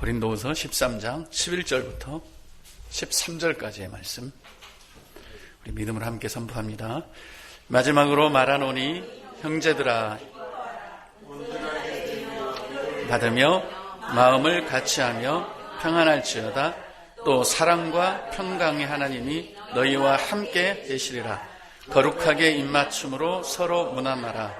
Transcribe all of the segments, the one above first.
고린도후서 13장 11절부터 13절까지의 말씀, 우리 믿음으로 함께 선포합니다. 마지막으로 말하노니 형제들아, 받으며 마음을 같이하며 평안할지어다. 또 사랑과 평강의 하나님이 너희와 함께 계시리라. 거룩하게 입맞춤으로 서로 문안하라.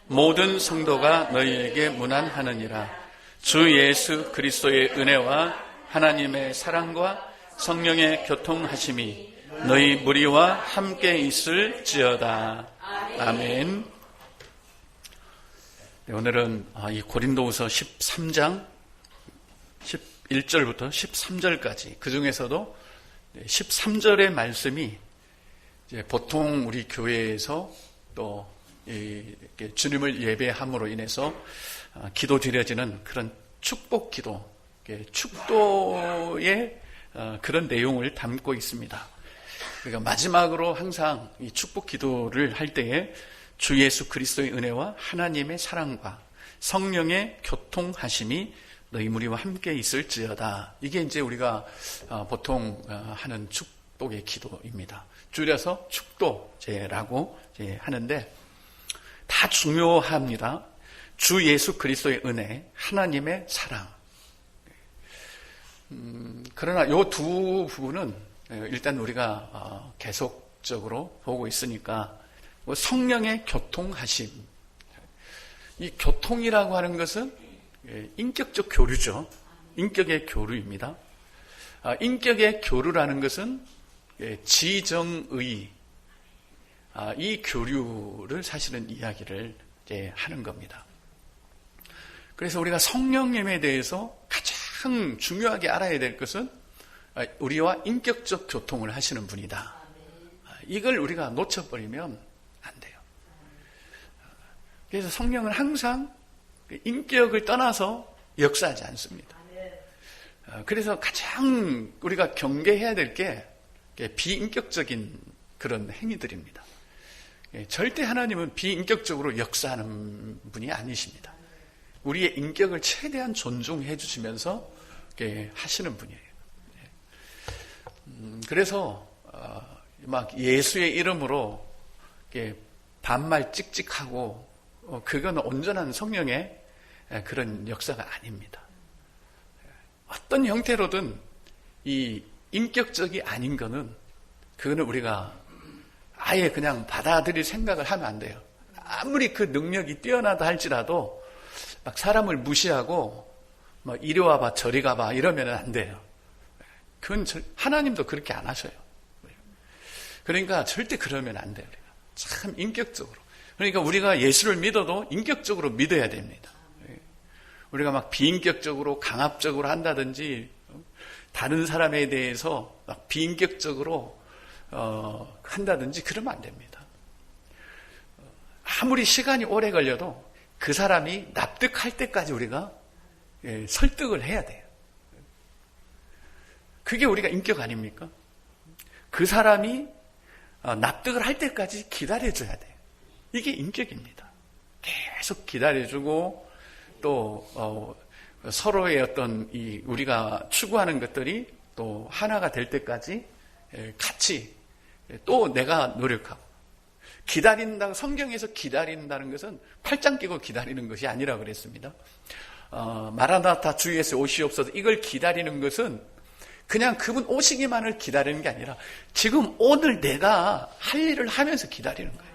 모든 성도가 너희에게 문안하느니라. 주 예수 그리스도의 은혜와 하나님의 사랑과 성령의 교통하심이 너희 무리와 함께 있을지어다. 아멘. 네, 오늘은 이 고린도후서 13장 11절부터 13절까지, 그 중에서도 13절의 말씀이 이제 보통 우리 교회에서 또 이렇게 주님을 예배함으로 인해서 기도 드려지는 그런 축복 기도, 축도의 그런 내용을 담고 있습니다. 그러니까 마지막으로 항상 이 축복 기도를 할 때에 주 예수 그리스도의 은혜와 하나님의 사랑과 성령의 교통하심이 너희 무리와 함께 있을지어다. 이게 이제 우리가 보통 하는 축복의 기도입니다. 줄여서 축도제라고 하는데 다 중요합니다. 주 예수 그리스도의 은혜, 하나님의 사랑. 그러나 이 두 부분은 일단 우리가 계속적으로 보고 있으니까 성령의 교통하심. 이 교통이라고 하는 것은 인격적 교류죠. 인격의 교류입니다. 인격의 교류라는 것은 지정의, 이 교류를 사실은 이야기를 하는 겁니다. 그래서 우리가 성령님에 대해서 가장 중요하게 알아야 될 것은 우리와 인격적 교통을 하시는 분이다. 이걸 우리가 놓쳐버리면 안 돼요. 그래서 성령은 항상 인격을 떠나서 역사하지 않습니다. 그래서 가장 우리가 경계해야 될 게 비인격적인 그런 행위들입니다. 절대 하나님은 비인격적으로 역사하는 분이 아니십니다. 우리의 인격을 최대한 존중해 주시면서 하시는 분이에요. 그래서 막 예수의 이름으로 반말 찍찍하고 그건 온전한 성령의 그런 역사가 아닙니다. 어떤 형태로든 이 인격적이 아닌 거는, 그거는 우리가 아예 그냥 받아들일 생각을 하면 안 돼요. 아무리 그 능력이 뛰어나다 할지라도 막 사람을 무시하고 막 이리 와봐 저리 가봐 이러면 안 돼요. 그건 하나님도 그렇게 안 하셔요. 그러니까 절대 그러면 안 돼요. 참 인격적으로. 그러니까 우리가 예수를 믿어도 인격적으로 믿어야 됩니다. 우리가 막 비인격적으로 강압적으로 한다든지 다른 사람에 대해서 막 비인격적으로 한다든지 그러면 안 됩니다. 아무리 시간이 오래 걸려도 그 사람이 납득할 때까지 우리가 설득을 해야 돼요. 그게 우리가 인격 아닙니까? 그 사람이 납득을 할 때까지 기다려줘야 돼요. 이게 인격입니다. 계속 기다려주고 또 서로의 어떤 우리가 추구하는 것들이 또 하나가 될 때까지 같이 또 내가 노력하고 기다린다고, 성경에서 기다린다는 것은 팔짱 끼고 기다리는 것이 아니라 그랬습니다. 마라나타 주 예수 오시옵소서, 이걸 기다리는 것은 그냥 그분 오시기만을 기다리는 게 아니라 지금 오늘 내가 할 일을 하면서 기다리는 거예요.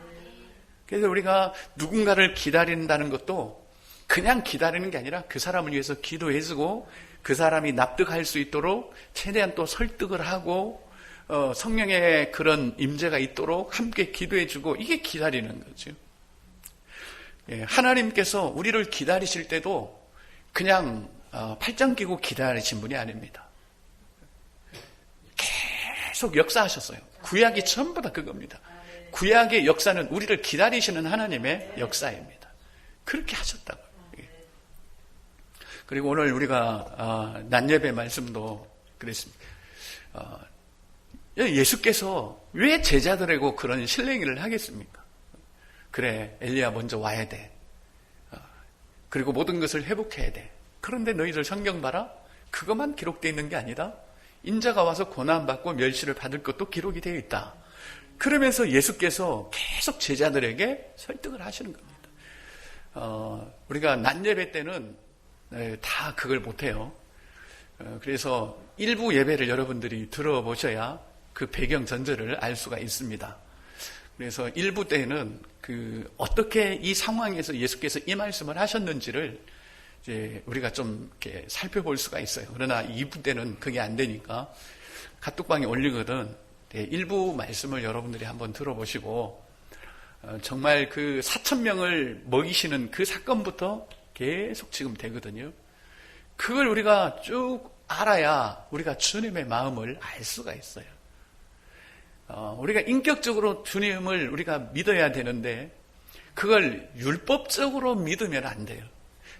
그래서 우리가 누군가를 기다린다는 것도 그냥 기다리는 게 아니라 그 사람을 위해서 기도해주고 그 사람이 납득할 수 있도록 최대한 또 설득을 하고 성령의 그런 임재가 있도록 함께 기도해주고, 이게 기다리는 거죠. 하나님께서 우리를 기다리실 때도 그냥 팔짱 끼고 기다리신 분이 아닙니다. 계속 역사하셨어요. 구약이 전부 다 그겁니다. 구약의 역사는 우리를 기다리시는 하나님의 역사입니다. 그렇게 하셨다고요. 그리고 오늘 우리가 낮예배 말씀도 그랬습니다. 예수께서 왜 제자들에게 그런 실랭이를 하겠습니까? 그래, 엘리야 먼저 와야 돼. 그리고 모든 것을 회복해야 돼. 그런데 너희들 성경 봐라. 그것만 기록되어 있는 게 아니라 인자가 와서 고난받고 멸시를 받을 것도 기록이 되어 있다. 그러면서 예수께서 계속 제자들에게 설득을 하시는 겁니다. 우리가 낮 예배 때는 다 그걸 못해요. 그래서 일부 예배를 여러분들이 들어보셔야 그 배경 전제를 알 수가 있습니다. 그래서 일부 때는 어떻게 이 상황에서 예수께서 이 말씀을 하셨는지를 이제 우리가 좀 이렇게 살펴볼 수가 있어요. 그러나 2부 때는 그게 안 되니까 카톡방에 올리거든. 일부 말씀을 여러분들이 한번 들어보시고 정말 그 4,000명을 먹이시는 그 사건부터 계속 지금 되거든요. 그걸 우리가 쭉 알아야 우리가 주님의 마음을 알 수가 있어요. 우리가 인격적으로 주님을 우리가 믿어야 되는데 그걸 율법적으로 믿으면 안 돼요.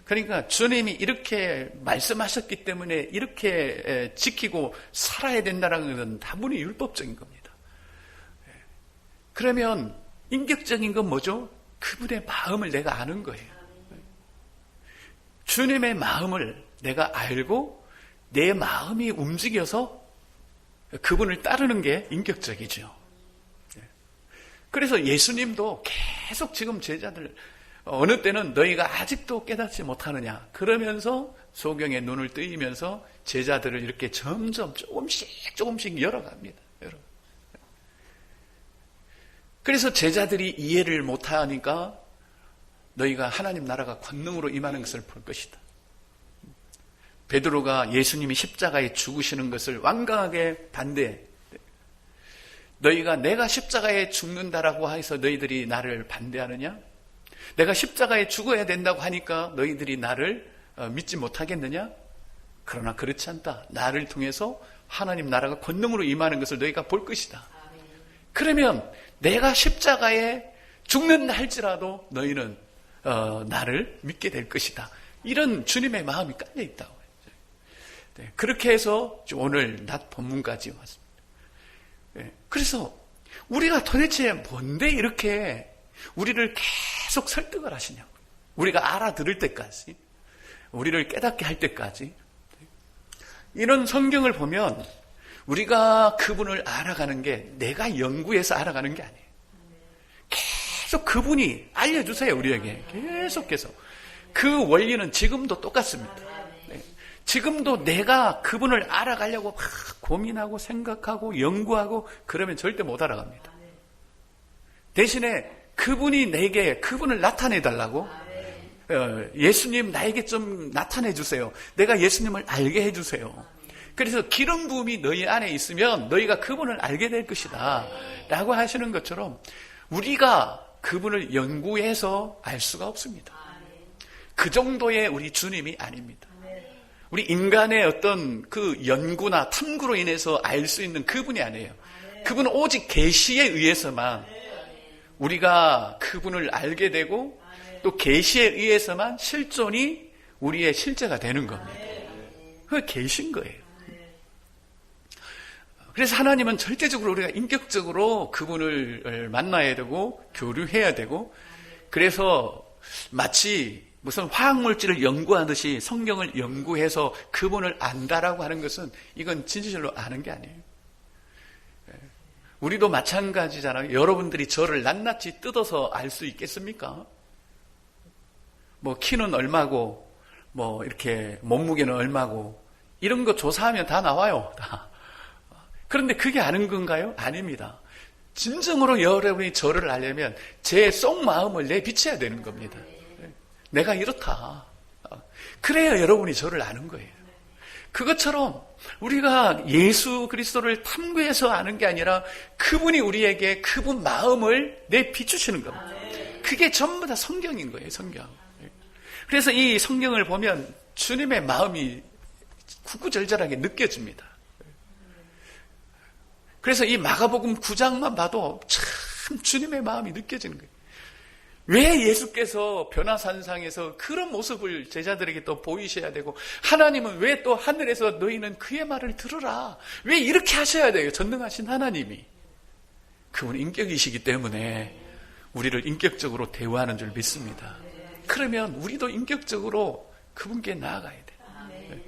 그러니까 주님이 이렇게 말씀하셨기 때문에 이렇게 지키고 살아야 된다는 것은 다분히 율법적인 겁니다. 그러면 인격적인 건 뭐죠? 그분의 마음을 내가 아는 거예요. 주님의 마음을 내가 알고 내 마음이 움직여서 그분을 따르는 게 인격적이죠. 그래서 예수님도 계속 지금 제자들 어느 때는 너희가 아직도 깨닫지 못하느냐 그러면서 소경의 눈을 뜨이면서 제자들을 이렇게 점점 조금씩 열어갑니다. 그래서 제자들이 이해를 못하니까 너희가 하나님 나라가 권능으로 임하는 것을 볼 것이다. 베드로가 예수님이 십자가에 죽으시는 것을 완강하게 반대해. 너희가 내가 십자가에 죽는다라고 해서 너희들이 나를 반대하느냐? 내가 십자가에 죽어야 된다고 하니까 너희들이 나를 믿지 못하겠느냐? 그러나 그렇지 않다. 나를 통해서 하나님 나라가 권능으로 임하는 것을 너희가 볼 것이다. 그러면 내가 십자가에 죽는다 할지라도 너희는 나를 믿게 될 것이다. 이런 주님의 마음이 깔려 있다고. 네, 그렇게 해서 오늘 낮 본문까지 왔습니다. 네, 그래서 우리가 도대체 뭔데 이렇게 우리를 계속 설득을 하시냐고. 우리가 알아들을 때까지, 우리를 깨닫게 할 때까지. 이런 성경을 보면 우리가 그분을 알아가는 게 내가 연구해서 알아가는 게 아니에요. 계속 그분이 알려주세요, 우리에게. 계속해서. 그 원리는 지금도 똑같습니다. 네. 지금도 내가 그분을 알아가려고 막 고민하고 생각하고 연구하고 그러면 절대 못 알아갑니다. 대신에 그분이 내게 그분을 나타내달라고 예수님 나에게 좀 나타내주세요. 내가 예수님을 알게 해주세요. 그래서 기름 부음이 너희 안에 있으면 너희가 그분을 알게 될 것이다 라고 하시는 것처럼 우리가 그분을 연구해서 알 수가 없습니다. 그 정도의 우리 주님이 아닙니다. 우리 인간의 어떤 그 연구나 탐구로 인해서 알 수 있는 그분이 아니에요. 그분은 오직 계시에 의해서만 우리가 그분을 알게 되고 또 계시에 의해서만 실존이 우리의 실제가 되는 겁니다. 그게 계신 거예요. 그래서 하나님은 절대적으로 우리가 인격적으로 그분을 만나야 되고 교류해야 되고 그래서 마치 무슨 화학물질을 연구하듯이 성경을 연구해서 그분을 안다라고 하는 것은 이건 진실로 아는 게 아니에요. 우리도 마찬가지잖아요. 여러분들이 저를 낱낱이 뜯어서 알 수 있겠습니까? 뭐 키는 얼마고 뭐 이렇게 몸무게는 얼마고 이런 거 조사하면 다 나와요. 다. 그런데 그게 아는 건가요? 아닙니다. 진정으로 여러분이 저를 알려면 제 속마음을 내비쳐야 되는 겁니다. 내가 이렇다. 그래야 여러분이 저를 아는 거예요. 그것처럼 우리가 예수 그리스도를 탐구해서 아는 게 아니라 그분이 우리에게 그분 마음을 내비추시는 겁니다. 그게 전부 다 성경인 거예요. 성경. 그래서 이 성경을 보면 주님의 마음이 구구절절하게 느껴집니다. 그래서 이 마가복음 9장만 봐도 참 주님의 마음이 느껴지는 거예요. 왜 예수께서 변화산상에서 그런 모습을 제자들에게 또 보이셔야 되고 하나님은 왜 또 하늘에서 너희는 그의 말을 들으라 왜 이렇게 하셔야 돼요? 전능하신 하나님이 그분 인격이시기 때문에 우리를 인격적으로 대우하는 줄 믿습니다. 그러면 우리도 인격적으로 그분께 나아가야 돼요.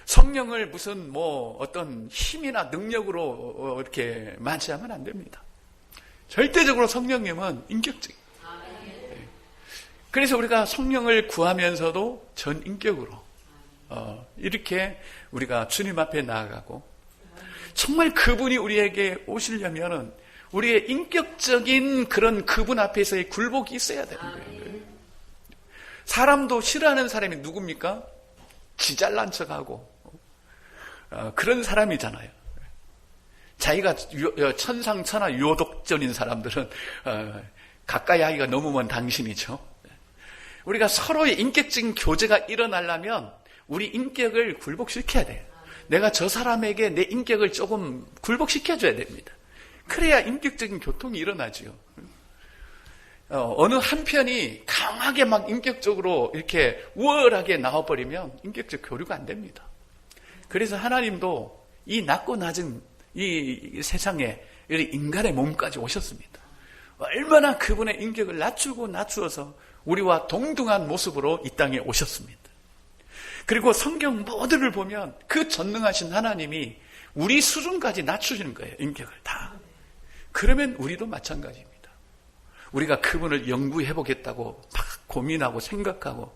성령을 무슨 어떤 힘이나 능력으로 이렇게 맞이하면 안 됩니다. 절대적으로 성령님은 인격적이에요. 그래서 우리가 성령을 구하면서도 전 인격으로 이렇게 우리가 주님 앞에 나아가고, 정말 그분이 우리에게 오시려면은 우리의 인격적인 그런 그분 앞에서의 굴복이 있어야 되는 거예요. 사람도 싫어하는 사람이 누굽니까? 지잘난 척하고 그런 사람이잖아요. 자기가 천상천하 유독전인 사람들은 가까이 하기가 너무 먼 당신이죠. 우리가 서로의 인격적인 교제가 일어나려면 우리 인격을 굴복시켜야 돼요. 내가 저 사람에게 내 인격을 조금 굴복시켜줘야 됩니다. 그래야 인격적인 교통이 일어나지요. 어느 한편이 강하게 막 인격적으로 이렇게 우월하게 나와버리면 인격적 교류가 안 됩니다. 그래서 하나님도 이 낮고 낮은 이 세상에 인간의 몸까지 오셨습니다. 얼마나 그분의 인격을 낮추고 낮추어서 우리와 동등한 모습으로 이 땅에 오셨습니다. 그리고 성경 모두를 보면 그 전능하신 하나님이 우리 수준까지 낮추시는 거예요. 인격을 다. 그러면 우리도 마찬가지입니다. 우리가 그분을 영구해보겠다고 막 고민하고 생각하고,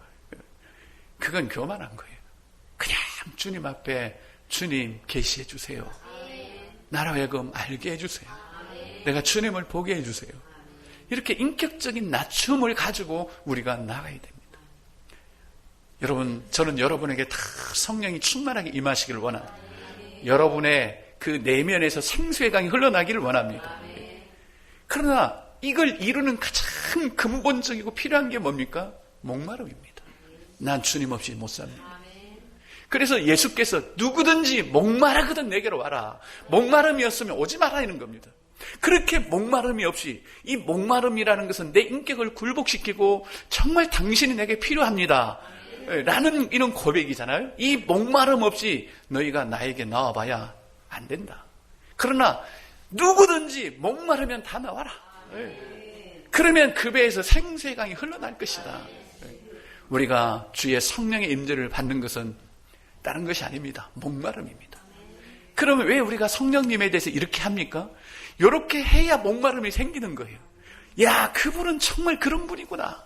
그건 교만한 거예요. 그냥 주님 앞에 주님 계시해 주세요. 나라 하여금 알게 해주세요. 내가 주님을 보게 해주세요. 이렇게 인격적인 낮춤을 가지고 우리가 나가야 됩니다. 여러분, 저는 여러분에게 다 성령이 충만하게 임하시기를 원합니다. 여러분의 그 내면에서 생수의 강이 흘러나기를 원합니다. 그러나 이걸 이루는 가장 근본적이고 필요한 게 뭡니까? 목마름입니다. 난 주님 없이 못 삽니다. 그래서 예수께서 누구든지 목마르거든 내게로 와라. 목마름이었으면 오지 말라는 겁니다. 그렇게 목마름이 없이, 이 목마름이라는 것은 내 인격을 굴복시키고 정말 당신이 내게 필요합니다 라는 이런 고백이잖아요. 이 목마름 없이 너희가 나에게 나와봐야 안 된다. 그러나 누구든지 목마르면 다 나와라. 그러면 그 배에서 생수의 강이 흘러날 것이다. 우리가 주의 성령의 임재를 받는 것은 다른 것이 아닙니다. 목마름입니다. 그러면 왜 우리가 성령님에 대해서 이렇게 합니까? 이렇게 해야 목마름이 생기는 거예요. 야, 그분은 정말 그런 분이구나.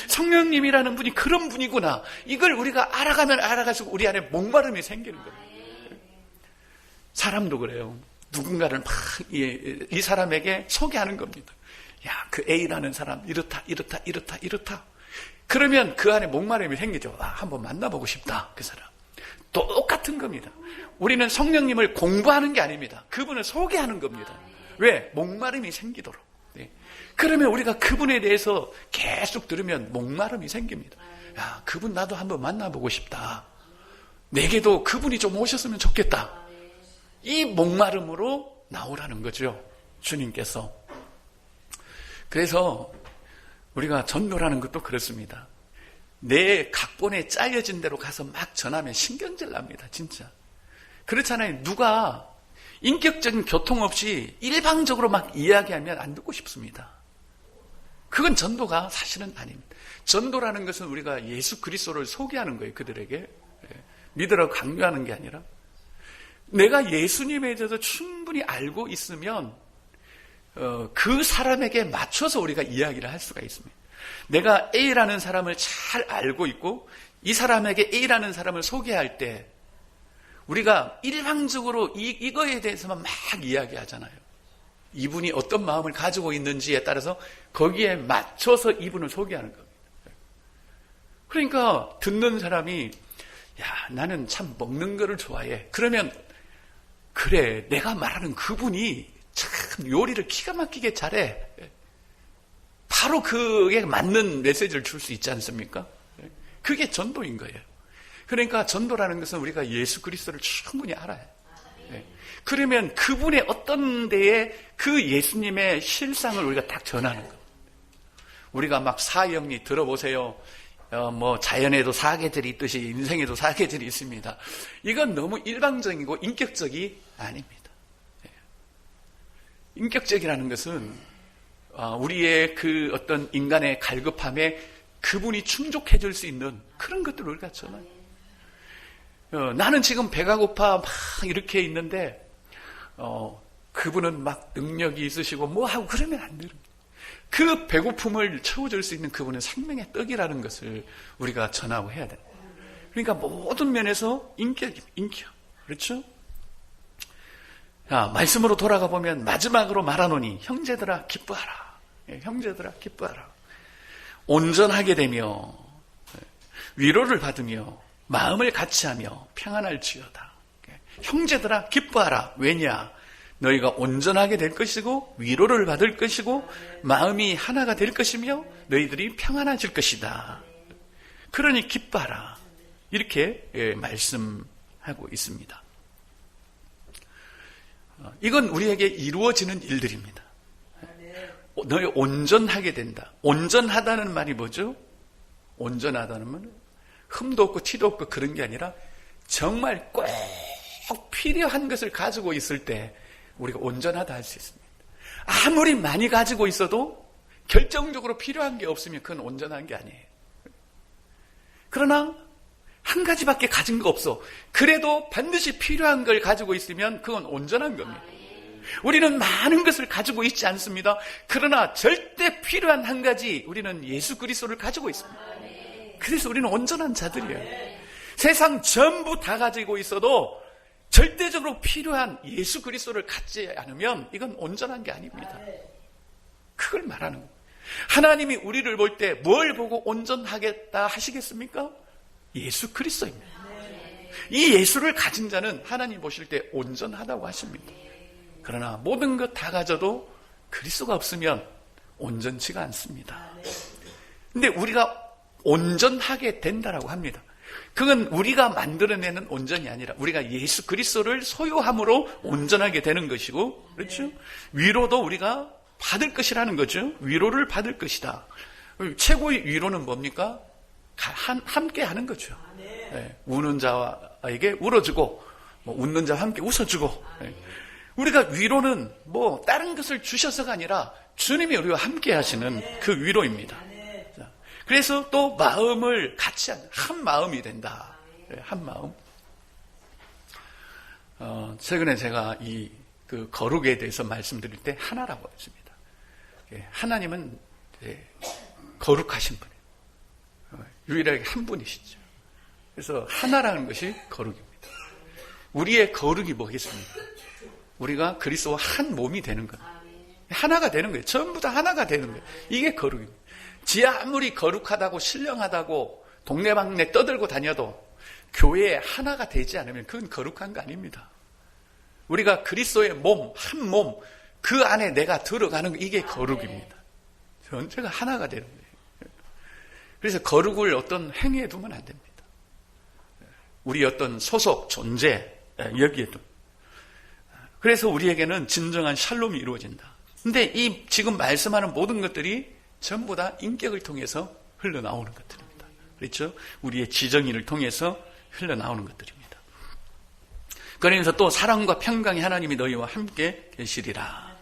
성령님이라는 분이 그런 분이구나. 이걸 우리가 알아가면 알아갈수록 우리 안에 목마름이 생기는 거예요. 사람도 그래요. 누군가를 막 이 사람에게 소개하는 겁니다. 야, 그 A라는 사람 이렇다. 그러면 그 안에 목마름이 생기죠. 한번 만나보고 싶다, 그 사람. 똑같은 겁니다. 우리는 성령님을 공부하는 게 아닙니다. 그분을 소개하는 겁니다. 왜? 목마름이 생기도록. 그러면 우리가 그분에 대해서 계속 들으면 목마름이 생깁니다. 야, 그분 나도 한번 만나보고 싶다. 내게도 그분이 좀 오셨으면 좋겠다. 이 목마름으로 나오라는 거죠, 주님께서. 그래서 우리가 전도라는 것도 그렇습니다. 내 각본에 짜여진 대로 가서 막 전하면 신경질 납니다, 진짜. 그렇잖아요. 누가 인격적인 교통 없이 일방적으로 막 이야기하면 안 듣고 싶습니다. 그건 전도가 사실은 아닙니다. 전도라는 것은 우리가 예수 그리스도를 소개하는 거예요, 그들에게. 믿으라고 강요하는 게 아니라. 내가 예수님에 대해서 충분히 알고 있으면 그 사람에게 맞춰서 우리가 이야기를 할 수가 있습니다. 내가 A라는 사람을 잘 알고 있고 이 사람에게 A라는 사람을 소개할 때 우리가 일방적으로 이거에 대해서만 막 이야기하잖아요. 이분이 어떤 마음을 가지고 있는지에 따라서 거기에 맞춰서 이분을 소개하는 겁니다. 그러니까 듣는 사람이 야, 나는 참 먹는 거를 좋아해. 그러면 그래, 내가 말하는 그분이 참 요리를 기가 막히게 잘해. 바로 그에 맞는 메시지를 줄 수 있지 않습니까? 그게 전도인 거예요. 그러니까 전도라는 것은 우리가 예수 그리스도를 충분히 알아야 해요. 그러면 그분의 어떤 데에 그 예수님의 실상을 우리가 딱 전하는 거예요. 우리가 막 사형리 들어보세요. 뭐 자연에도 사계절이 있듯이 인생에도 사계절이 있습니다. 이건 너무 일방적이고 인격적이 아닙니다. 인격적이라는 것은 우리의 그 어떤 인간의 갈급함에 그분이 충족해 줄 수 있는 그런 것들을 우리가 전해요. 나는 지금 배가 고파 막 이렇게 있는데 그분은 막 능력이 있으시고 뭐 하고 그러면 안 돼요. 그 배고픔을 채워줄 수 있는 그분은 생명의 떡이라는 것을 우리가 전하고 해야 돼요. 그러니까 모든 면에서 인격. 그렇죠? 자, 말씀으로 돌아가 보면 마지막으로 말하노니 형제들아 기뻐하라. 형제들아 기뻐하라. 온전하게 되며 위로를 받으며 마음을 같이하며 평안할지어다. 형제들아 기뻐하라. 왜냐? 너희가 온전하게 될 것이고 위로를 받을 것이고 마음이 하나가 될 것이며 너희들이 평안해질 것이다. 그러니 기뻐하라. 이렇게 말씀하고 있습니다. 이건 우리에게 이루어지는 일들입니다. 너희 온전하게 된다. 온전하다는 말이 뭐죠? 온전하다는 말은 흠도 없고 티도 없고 그런 게 아니라 정말 꼭 필요한 것을 가지고 있을 때 우리가 온전하다 할 수 있습니다. 아무리 많이 가지고 있어도 결정적으로 필요한 게 없으면 그건 온전한 게 아니에요. 그러나 한 가지밖에 가진 거 없어. 그래도 반드시 필요한 걸 가지고 있으면 그건 온전한 겁니다. 우리는 많은 것을 가지고 있지 않습니다. 그러나 절대 필요한 한 가지, 우리는 예수 그리스도를 가지고 있습니다. 그래서 우리는 온전한 자들이에요. 세상 전부 다 가지고 있어도 절대적으로 필요한 예수 그리스도를 갖지 않으면 이건 온전한 게 아닙니다. 그걸 말하는 거예요. 하나님이 우리를 볼 때 뭘 보고 온전하겠다 하시겠습니까? 예수 그리스도입니다. 이 예수를 가진 자는 하나님 보실 때 온전하다고 하십니다. 그러나 모든 것 다 가져도 그리스도가 없으면 온전치가 않습니다. 근데 우리가 온전하게 된다라고 합니다. 그건 우리가 만들어내는 온전이 아니라 우리가 예수 그리스도를 소유함으로 온전하게 되는 것이고, 그렇죠? 위로도 우리가 받을 것이라는 거죠. 위로를 받을 것이다. 최고의 위로는 뭡니까? 함께 하는 거죠. 네. 우는 자에게 울어주고, 웃는 자와 함께 웃어주고. 네. 우리가 위로는 다른 것을 주셔서가 아니라 주님이 우리와 함께 하시는 그 위로입니다. 그래서 또 마음을 같이 한 마음이 된다. 한 마음. 최근에 제가 그 거룩에 대해서 말씀드릴 때 하나라고 했습니다. 하나님은 거룩하신 분이에요. 유일하게 한 분이시죠. 그래서 하나라는 것이 거룩입니다. 우리의 거룩이 뭐겠습니까? 우리가 그리스도와 한 몸이 되는 겁니다. 하나가 되는 거예요. 전부 다 하나가 되는 거예요. 이게 거룩입니다. 지 아무리 거룩하다고 신령하다고 동네방네 떠들고 다녀도 교회에 하나가 되지 않으면 그건 거룩한 거 아닙니다. 우리가 그리스도의 몸, 한 몸, 그 안에 내가 들어가는 거, 이게 거룩입니다. 전체가 하나가 되는 거예요. 그래서 거룩을 어떤 행위에 두면 안 됩니다. 우리 어떤 소속, 존재, 여기에 두. 그래서 우리에게는 진정한 샬롬이 이루어진다. 근데 이 지금 말씀하는 모든 것들이 전부 다 인격을 통해서 흘러나오는 것들입니다. 그렇죠? 우리의 지정인을 통해서 흘러나오는 것들입니다. 그러면서 또 사랑과 평강이 하나님이 너희와 함께 계시리라.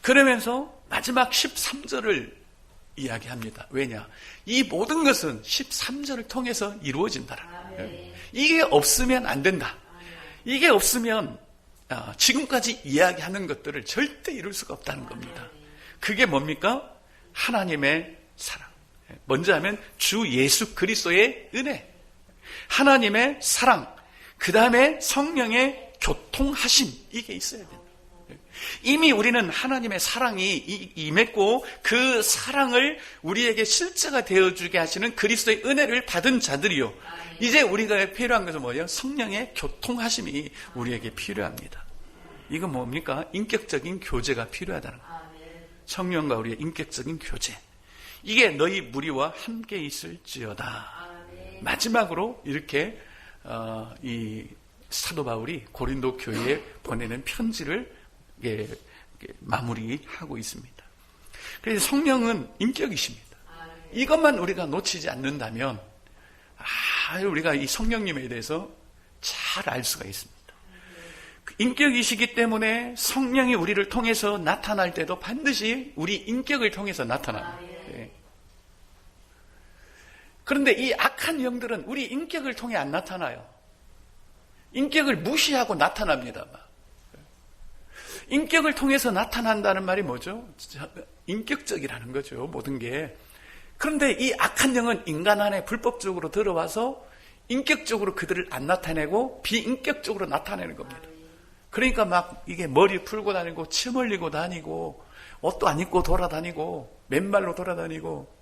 그러면서 마지막 13절을 이야기합니다. 왜냐? 이 모든 것은 13절을 통해서 이루어진다라. 이게 없으면 안 된다. 이게 없으면 지금까지 이야기하는 것들을 절대 이룰 수가 없다는 겁니다. 그게 뭡니까? 하나님의 사랑. 먼저 하면 주 예수 그리스도의 은혜. 하나님의 사랑. 그 다음에 성령의 교통하심. 이게 있어야 됩니다. 이미 우리는 하나님의 사랑이 임했고 그 사랑을 우리에게 실제가 되어주게 하시는 그리스도의 은혜를 받은 자들이요. 이제 우리가 필요한 것은 뭐예요? 성령의 교통하심이 우리에게 필요합니다. 이건 뭡니까? 인격적인 교제가 필요하다는 거예요. 성령과 우리의 인격적인 교제. 이게 너희 무리와 함께 있을지어다. 마지막으로 이렇게 이 사도 바울이 고린도 교회에 보내는 편지를 마무리하고 있습니다. 그래서 성령은 인격이십니다. 이것만 우리가 놓치지 않는다면 우리가 이 성령님에 대해서 잘 알 수가 있습니다. 인격이시기 때문에 성령이 우리를 통해서 나타날 때도 반드시 우리 인격을 통해서 나타납니다. 그런데 이 악한 영들은 우리 인격을 통해 안 나타나요. 인격을 무시하고 나타납니다. 인격을 통해서 나타난다는 말이 뭐죠? 인격적이라는 거죠, 모든 게. 그런데 이 악한 영은 인간 안에 불법적으로 들어와서 인격적으로 그들을 안 나타내고 비인격적으로 나타내는 겁니다. 그러니까 막 이게 머리 풀고 다니고 침 흘리고 다니고 옷도 안 입고 돌아다니고 맨발로 돌아다니고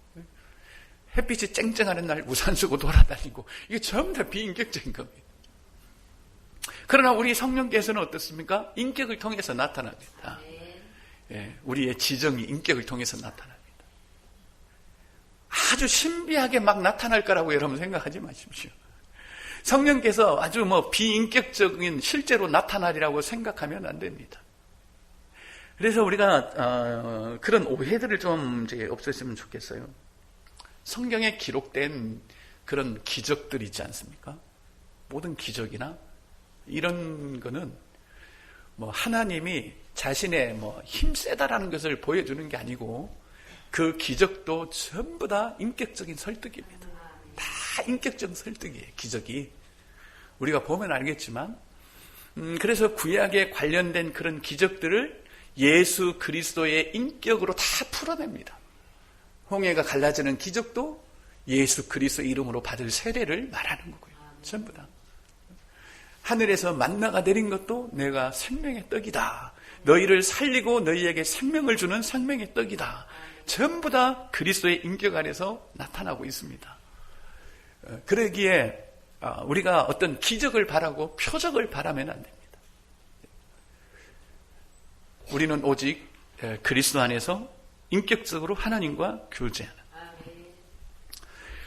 햇빛이 쨍쨍하는 날 우산 쓰고 돌아다니고 이게 전부 다 비인격적인 겁니다. 그러나 우리 성령께서는 어떻습니까? 인격을 통해서 나타납니다. 우리의 지정이 인격을 통해서 나타납니다. 아주 신비하게 막 나타날 거라고 여러분 생각하지 마십시오. 성령께서 아주 비인격적인 실제로 나타나리라고 생각하면 안 됩니다. 그래서 우리가 그런 오해들을 좀 이제 없앴으면 좋겠어요. 성경에 기록된 그런 기적들이 있지 않습니까? 모든 기적이나 이런 거는 하나님이 자신의 힘 세다라는 것을 보여주는 게 아니고 그 기적도 전부 다 인격적인 설득입니다. 다 인격적 설득이에요, 기적이. 우리가 보면 알겠지만, 그래서 구약에 관련된 그런 기적들을 예수 그리스도의 인격으로 다 풀어냅니다. 홍해가 갈라지는 기적도 예수 그리스도 이름으로 받을 세례를 말하는 거고요. 전부 다. 하늘에서 만나가 내린 것도 내가 생명의 떡이다. 너희를 살리고 너희에게 생명을 주는 생명의 떡이다. 전부 다 그리스도의 인격 안에서 나타나고 있습니다. 그러기에 우리가 어떤 기적을 바라고 표적을 바라면 안 됩니다. 우리는 오직 그리스도 안에서 인격적으로 하나님과 교제하는.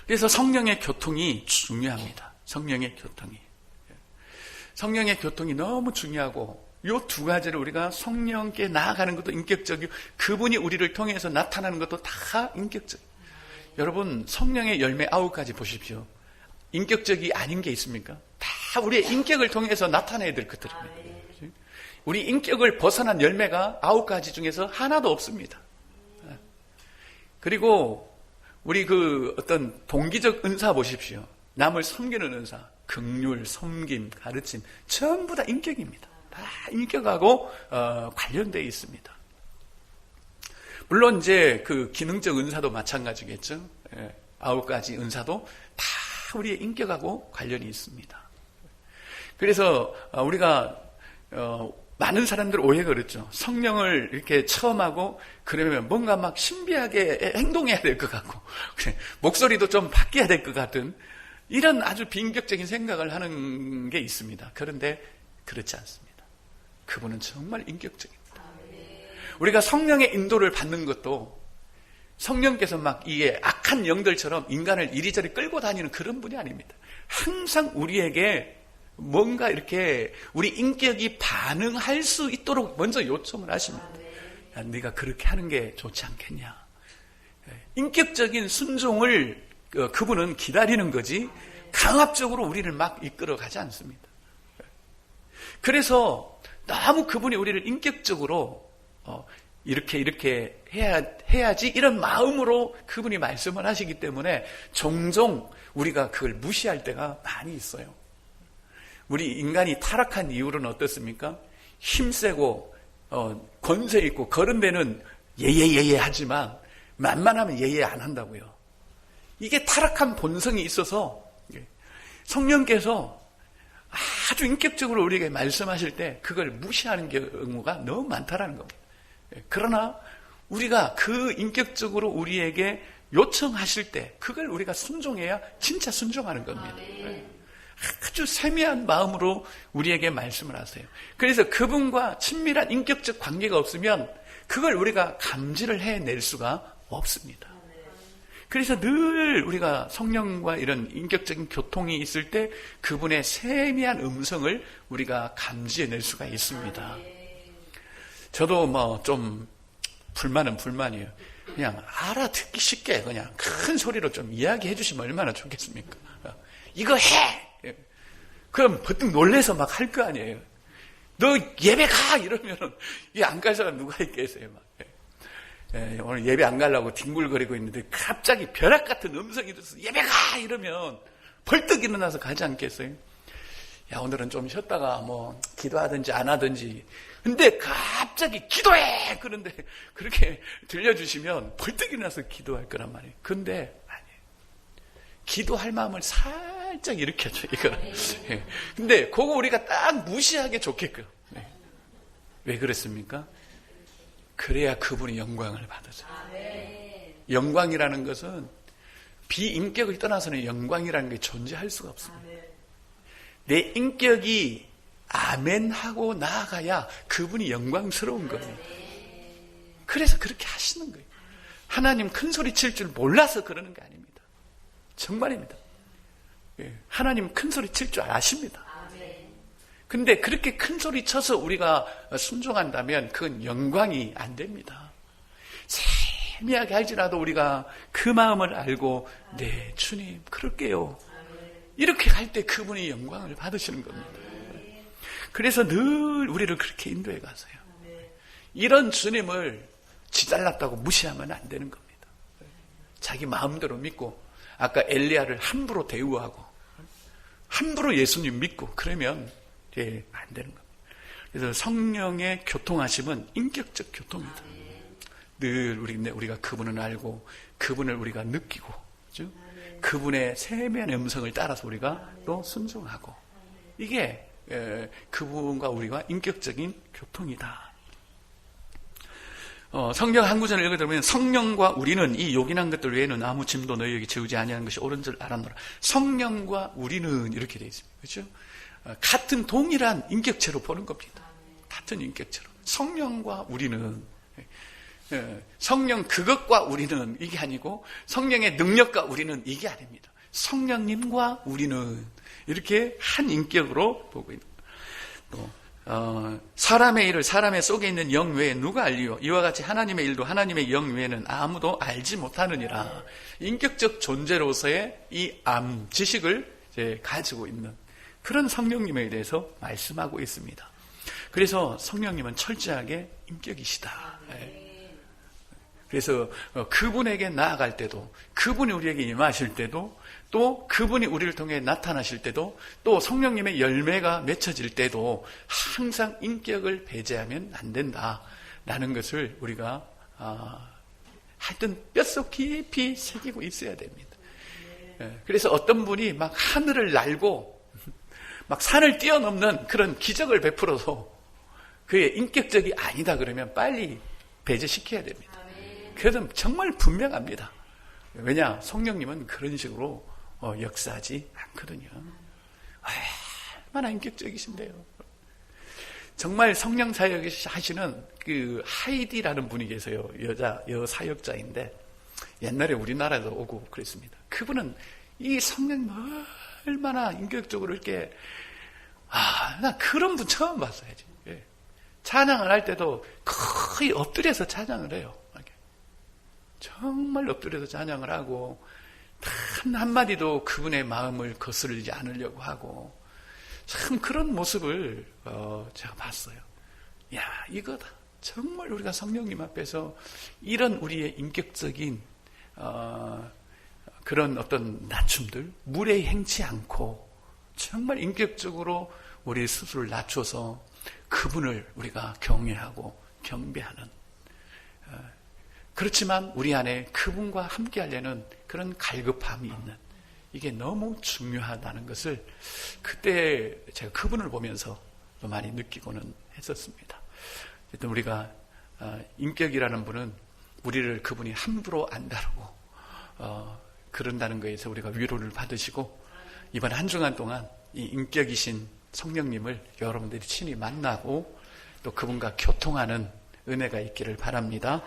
그래서 성령의 교통이 중요합니다. 성령의 교통이 너무 중요하고 이 두 가지를 우리가 성령께 나아가는 것도 인격적이고 그분이 우리를 통해서 나타나는 것도 다 인격적이에요. 여러분 성령의 열매 9가지 보십시오. 인격적이 아닌 게 있습니까? 다 우리의 인격을 통해서 나타내야 될 것들입니다. 우리 인격을 벗어난 열매가 9가지 중에서 하나도 없습니다. 그리고 우리 어떤 동기적 은사 보십시오. 남을 섬기는 은사, 긍휼, 섬김, 가르침 전부 다 인격입니다. 다 인격하고 관련되어 있습니다. 물론 이제 그 기능적 은사도 마찬가지겠죠. 9가지 은사도 다 우리의 인격하고 관련이 있습니다. 그래서 우리가 많은 사람들 오해가 그렇죠. 성령을 이렇게 처음 하고 그러면 뭔가 막 신비하게 행동해야 될 것 같고 목소리도 좀 바뀌어야 될 것 같은 이런 아주 비인격적인 생각을 하는 게 있습니다. 그런데 그렇지 않습니다. 그분은 정말 인격적입니다. 우리가 성령의 인도를 받는 것도 성령께서 막 이게 악한 영들처럼 인간을 이리저리 끌고 다니는 그런 분이 아닙니다. 항상 우리에게 뭔가 이렇게 우리 인격이 반응할 수 있도록 먼저 요청을 하십니다. 야, 네가 그렇게 하는 게 좋지 않겠냐. 인격적인 순종을 그분은 기다리는 거지 강압적으로 우리를 막 이끌어 가지 않습니다. 그래서 너무 그분이 우리를 인격적으로 이렇게 해야지 이런 마음으로 그분이 말씀을 하시기 때문에 종종 우리가 그걸 무시할 때가 많이 있어요. 우리 인간이 타락한 이유는 어떻습니까? 힘세고 권세 있고 그런 데는 예예예예 하지만 만만하면 예예 안 한다고요. 이게 타락한 본성이 있어서 성령께서 아주 인격적으로 우리에게 말씀하실 때 그걸 무시하는 경우가 너무 많다라는 겁니다. 그러나 우리가 그 인격적으로 우리에게 요청하실 때 그걸 우리가 순종해야 진짜 순종하는 겁니다. 아주 세미한 마음으로 우리에게 말씀을 하세요. 그래서 그분과 친밀한 인격적 관계가 없으면 그걸 우리가 감지를 해낼 수가 없습니다. 그래서 늘 우리가 성령과 이런 인격적인 교통이 있을 때 그분의 세미한 음성을 우리가 감지해낼 수가 있습니다. 저도 좀 불만은 불만이에요. 그냥 알아듣기 쉽게 그냥 큰 소리로 좀 이야기해 주시면 얼마나 좋겠습니까? 이거 해! 그럼 버뜩 놀래서 막 할 거 아니에요. 너 예배 가! 이러면 안 갈 사람 누가 있겠어요? 오늘 예배 안 가려고 뒹굴거리고 있는데 갑자기 벼락 같은 음성이 들어서 예배 가! 이러면 벌떡 일어나서 가지 않겠어요? 야, 오늘은 좀 쉬었다가 뭐 기도하든지 안 하든지. 근데 갑자기 기도해! 그런데 그렇게 들려주시면 벌떡 일어나서 기도할 거란 말이에요. 근데 아니에요. 기도할 마음을 살짝 일으켜줘, 이거. 근데 그거 우리가 딱 무시하게 좋게끔. 왜 그랬습니까? 그래야 그분이 영광을 받으세요. 영광이라는 것은 비인격을 떠나서는 영광이라는 게 존재할 수가 없습니다. 내 인격이 아멘 하고 나아가야 그분이 영광스러운 거예요. 그래서 그렇게 하시는 거예요. 하나님 큰 소리 칠 줄 몰라서 그러는 게 아닙니다. 정말입니다. 하나님 큰 소리 칠 줄 아십니다. 근데 그렇게 큰 소리 쳐서 우리가 순종한다면 그건 영광이 안 됩니다. 세미하게 할지라도 우리가 그 마음을 알고 네 주님 그럴게요. 이렇게 할 때 그분이 영광을 받으시는 겁니다. 그래서 늘 우리를 그렇게 인도해 가세요. 이런 주님을 지잘났다고 무시하면 안 되는 겁니다. 자기 마음대로 믿고 아까 엘리야를 함부로 대우하고 함부로 예수님 믿고 그러면 안 되는 겁니다. 그래서 성령의 교통하심은 인격적 교통이다. 늘 우리가 그분을 알고 그분을 우리가 느끼고 그렇죠? 그분의 세미한 음성을 따라서 우리가 또 순종하고 이게 그분과 우리가 인격적인 교통이다. 성경 한 구절을 읽어드리면 성령과 우리는 이 요긴한 것들 외에는 아무 짐도 너희에게 지우지 아니하는 것이 옳은 줄 알았노라. 성령과 우리는 이렇게 되어 있습니다. 그렇죠? 같은 동일한 인격체로 보는 겁니다. 같은 인격체로. 성령과 우리는 성령 그것과 우리는 이게 아니고 성령의 능력과 우리는 이게 아닙니다. 성령님과 우리는 이렇게 한 인격으로 보고 있는 또 사람의 일을 사람의 속에 있는 영 외에 누가 알리요? 이와 같이 하나님의 일도 하나님의 영 외에는 아무도 알지 못하느니라. 인격적 존재로서의 이 지식을 이제 가지고 있는 그런 성령님에 대해서 말씀하고 있습니다. 그래서 성령님은 철저하게 인격이시다. 그래서 그분에게 나아갈 때도 그분이 우리에게 임하실 때도 또 그분이 우리를 통해 나타나실 때도 또 성령님의 열매가 맺혀질 때도 항상 인격을 배제하면 안 된다라는 것을 우리가 하여튼 뼛속 깊이 새기고 있어야 됩니다. 그래서 어떤 분이 막 하늘을 날고 막 산을 뛰어넘는 그런 기적을 베풀어서 그의 인격적이 아니다 그러면 빨리 배제시켜야 됩니다. 그래도 정말 분명합니다. 왜냐? 성령님은 그런 식으로 역사하지 않거든요. 얼마나 인격적이신데요. 정말 성령 사역을 하시는 그 하이디라는 분이 계세요. 여사역자인데 옛날에 우리나라에도 오고 그랬습니다. 그분은 이 성령님 얼마나 인격적으로 이렇게 나 그런 분 처음 봤어야지. 찬양을 할 때도 거의 엎드려서 찬양을 해요. 정말 엎드려서 찬양을 하고 단 한마디도 그분의 마음을 거스르지 않으려고 하고 참 그런 모습을 제가 봤어요. 야, 이거다. 정말 우리가 성령님 앞에서 이런 우리의 인격적인 그런 어떤 낮춤들, 무례히 행치 않고 정말 인격적으로 우리 스스로를 낮춰서 그분을 우리가 경외하고 경배하는 그렇지만 우리 안에 그분과 함께 하려는 그런 갈급함이 있는 이게 너무 중요하다는 것을 그때 제가 그분을 보면서 또 많이 느끼고는 했었습니다. 어쨌든 우리가 인격이라는 분은 우리를 그분이 함부로 안 다루고 그런다는 것에서 우리가 위로를 받으시고 이번 한 주간 동안 이 인격이신 성령님을 여러분들이 친히 만나고 또 그분과 교통하는 은혜가 있기를 바랍니다.